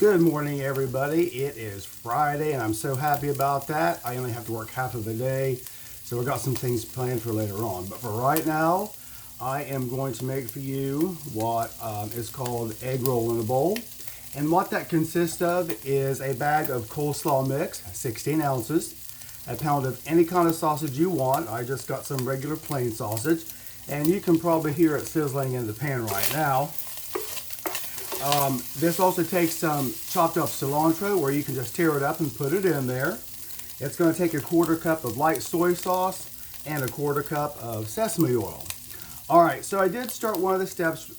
Good morning, everybody. It is Friday, and I'm so happy about that. I only have to work half of the day, so we've got some things planned for later on. But for right now, I am going to make for you what is called egg roll in a bowl. And what that consists of is a bag of coleslaw mix, 16 ounces, a pound of any kind of sausage you want. I just got some regular plain sausage, and you can probably hear it sizzling in the pan right now. This also takes some chopped up cilantro, where you can just tear it up and put it in there. It's going to take a 1/4 cup of light soy sauce and a 1/4 cup of sesame oil. Alright, so I did start one of the steps,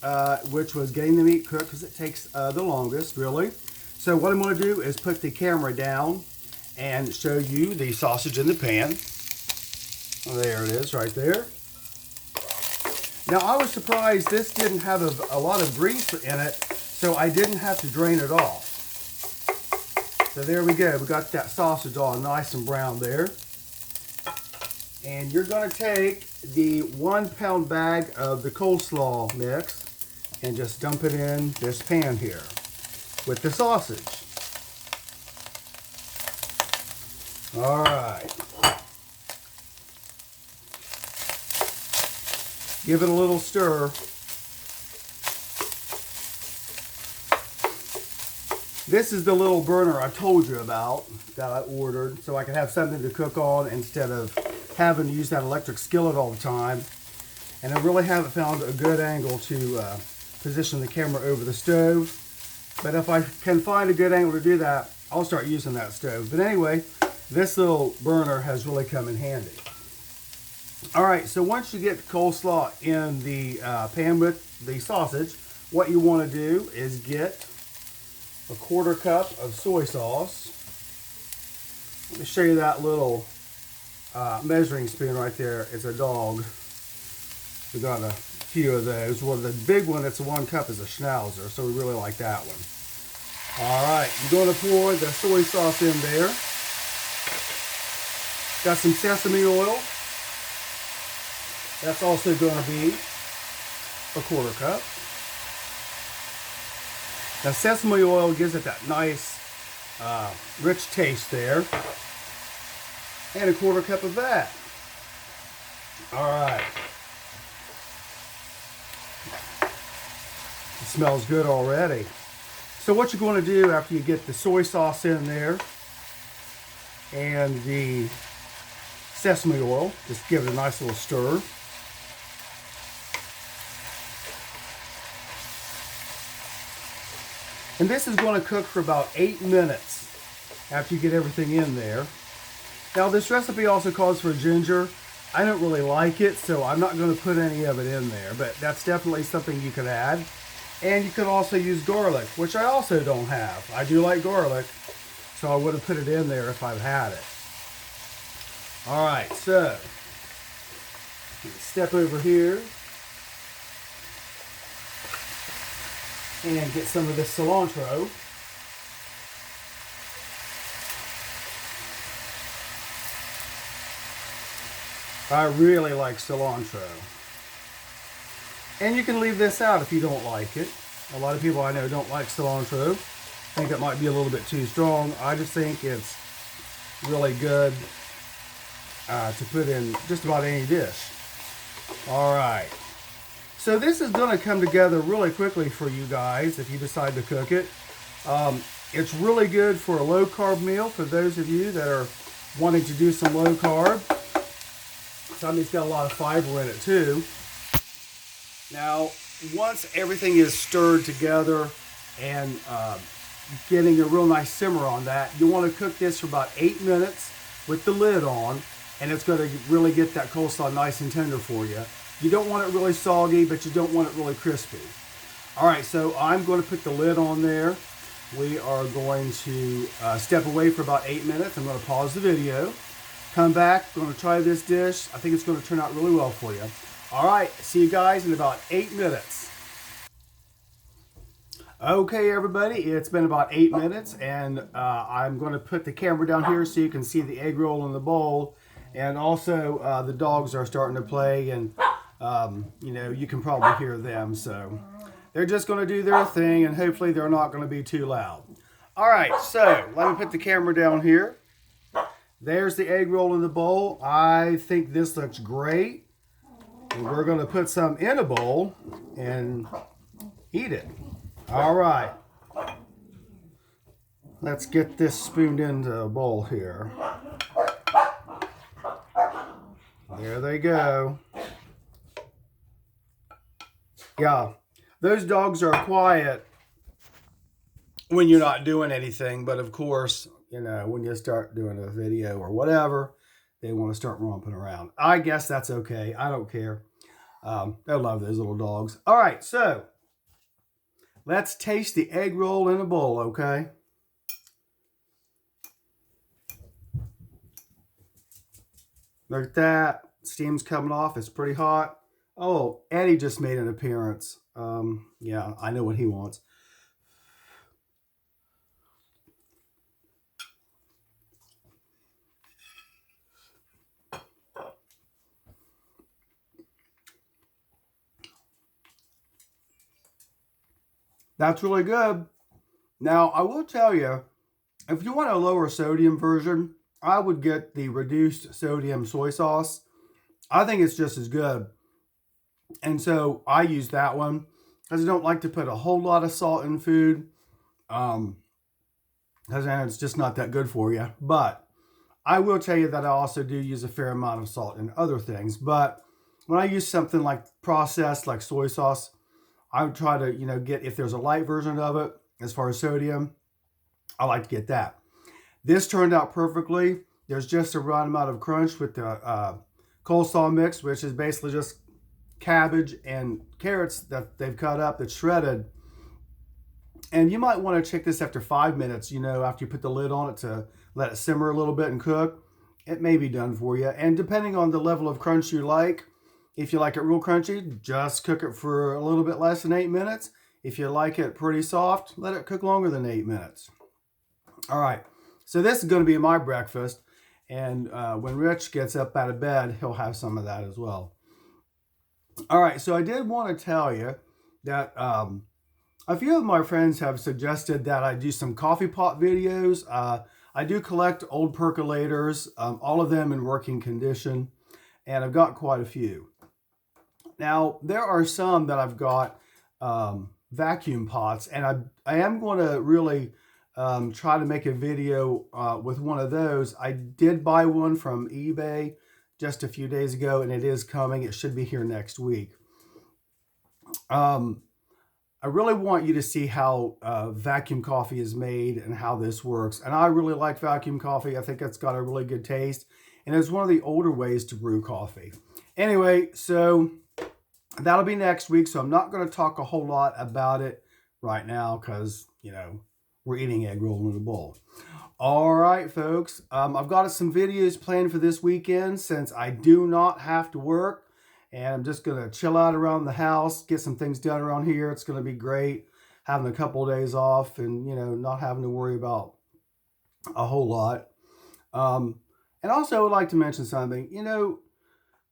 which was getting the meat cooked, because it takes the longest, really. So what I'm going to do is put the camera down and show you the sausage in the pan. There it is, right there. Now, I was surprised this didn't have a lot of grease in it, so I didn't have to drain it off. So there we go. We got that sausage all nice and brown there. And you're going to take the 1 pound bag of the coleslaw mix and just dump it in this pan here with the sausage. All right. Give it a little stir. This is the little burner I told you about that I ordered, so I can have something to cook on instead of having to use that electric skillet all the time. And I really haven't found a good angle to position the camera over the stove. But if I can find a good angle to do that, I'll start using that stove. But anyway, this little burner has really come in handy. Alright, so once you get the coleslaw in the pan with the sausage, what you want to do is get a 1/4 cup of soy sauce. Let me show you that little measuring spoon right there. It's a dog. We got a few of those. Well, the big one that's 1 cup is a schnauzer, so we really like that one. Alright, you're going to pour the soy sauce in there. Got some sesame oil. That's also going to be a 1/4 cup. Now, sesame oil gives it that nice, rich taste there. And a 1/4 cup of that. All right. It smells good already. So what you're going to do after you get the soy sauce in there and the sesame oil, just give it a nice little stir. And this is going to cook for about 8 minutes after you get everything in there. Now, this recipe also calls for ginger. I don't really like it, so I'm not going to put any of it in there, but that's definitely something you could add. And you could also use garlic, which I also don't have. I do like garlic, so I would have put it in there if I'd had it. All right, so step over here and get some of this cilantro. I really like cilantro. And you can leave this out if you don't like it. A lot of people I know don't like cilantro. I think it might be a little bit too strong. I just think it's really good to put in just about any dish. All right. So this is going to come together really quickly for you guys if you decide to cook it. It's really good for a low carb meal for those of you that are wanting to do some low carb. Something's got a lot of fiber in it too. Now, once everything is stirred together and getting a real nice simmer on that, you want to cook this for about 8 minutes with the lid on, and it's going to really get that coleslaw nice and tender for you. You don't want it really soggy, but you don't want it really crispy. All right, so I'm going to put the lid on there. We are going to step away for about 8 minutes. I'm going to pause the video, come back, going to try this dish. I think it's going to turn out really well for you. All right, see you guys in about 8 minutes. Okay, everybody, it's been about 8 minutes, and I'm going to put the camera down here so you can see the egg roll in the bowl. And also, the dogs are starting to play, and you know, you can probably hear them. So they're just going to do their thing, and hopefully they're not going to be too loud. All right, so let me put the camera down here. There's the egg roll in the bowl. I think this looks great. And we're going to put some in a bowl and eat it. All right. Let's get this spooned into a bowl here. There they go. Yeah, those dogs are quiet when you're not doing anything, but of course, you know, when you start doing a video or whatever, they want to start romping around. I guess that's okay. I don't care. I love those little dogs. All right, so let's taste the egg roll in a bowl, okay? Look at that. Steam's coming off. It's pretty hot. Oh, Eddie just made an appearance. Yeah, I know what he wants. That's really good. Now, I will tell you, if you want a lower sodium version, I would get the reduced sodium soy sauce. I think it's just as good. And so I use that one because I don't like to put a whole lot of salt in food. Because it's just not that good for you. But I will tell you that I also do use a fair amount of salt in other things. But when I use something like processed, like soy sauce, I would try to, you know, get, if there's a light version of it, as far as sodium, I like to get that. This turned out perfectly. There's just the right amount of crunch with the coleslaw mix, which is basically just cabbage and carrots that they've cut up, that's shredded. And you might want to check this after 5 minutes, you know, after you put the lid on it to let it simmer a little bit and cook. It may be done for you. And depending on the level of crunch you like, if you like it real crunchy, just cook it for a little bit less than 8 minutes. If you like it pretty soft, let it cook longer than 8 minutes. All right, so this is going to be my breakfast. And when Rich gets up out of bed, he'll have some of that as well. All right, so I did want to tell you that a few of my friends have suggested that I do some coffee pot videos. I do collect old percolators, all of them in working condition, and I've got quite a few. Now, there are some that I've got vacuum pots, and I am going to really try to make a video with one of those. I did buy one from eBay just a few days ago, and it is coming. It should be here next week. I really want you to see how vacuum coffee is made and how this works. And I really like vacuum coffee. I think it's got a really good taste. And it's one of the older ways to brew coffee. Anyway, so that'll be next week. So I'm not going to talk a whole lot about it right now because, you know, we're eating egg roll in a bowl. All right, folks. I've got some videos planned for this weekend since I do not have to work. And I'm just going to chill out around the house, get some things done around here. It's going to be great having a couple of days off and, you know, not having to worry about a whole lot. And also I would like to mention something. You know,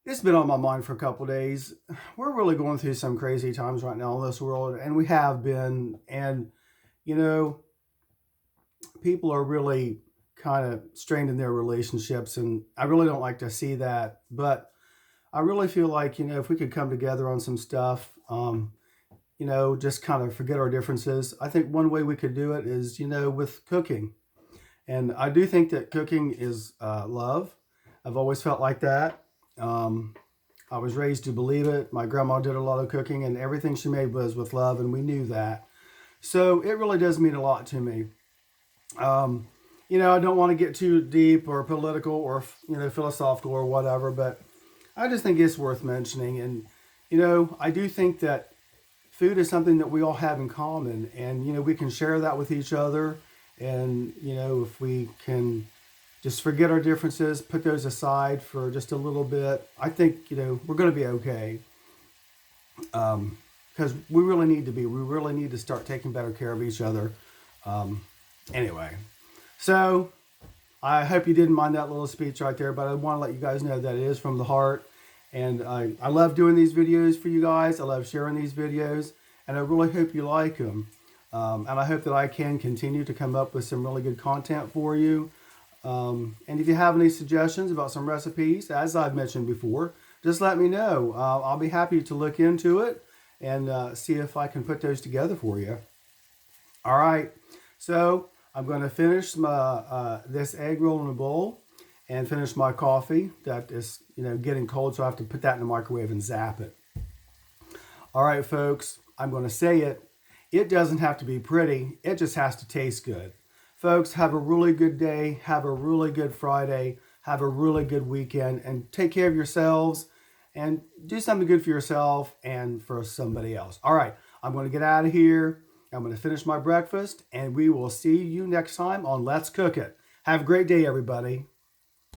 it's been on my mind for a couple of days. We're really going through some crazy times right now in this world, and we have been. And, you know, people are really kind of strained in their relationships, and I really don't like to see that. But I really feel like, you know, if we could come together on some stuff, you know, just kind of forget our differences. I think one way we could do it is, you know, with cooking. And I do think that cooking is love. I've always felt like that. I was raised to believe it. My grandma did a lot of cooking, and everything she made was with love, and we knew that. So it really does mean a lot to me. You know, I don't want to get too deep or political or, you know, philosophical or whatever, but I just think it's worth mentioning. And, you know, I do think that food is something that we all have in common, and, you know, we can share that with each other. And, you know, if we can just forget our differences, put those aside for just a little bit, I think, you know, we're going to be okay. Because we really need to be. We really need to start taking better care of each other. Anyway, so I hope you didn't mind that little speech right there, but I want to let you guys know that it is from the heart. And I love doing these videos for you guys. I love sharing these videos, and I really hope you like them. And I hope that I can continue to come up with some really good content for you. And if you have any suggestions about some recipes, as I've mentioned before, just let me know. I'll be happy to look into it and see if I can put those together for you. All right, so I'm going to finish my this egg roll in a bowl and finish my coffee that is getting cold, so I have to put that in the microwave and zap it. All right, folks, I'm going to say it. It doesn't have to be pretty. It just has to taste good. Folks, have a really good day. Have a really good Friday. Have a really good weekend. And take care of yourselves. And do something good for yourself and for somebody else. All right, I'm going to get out of here. I'm going to finish my breakfast. And we will see you next time on Let's Cook It. Have a great day, everybody.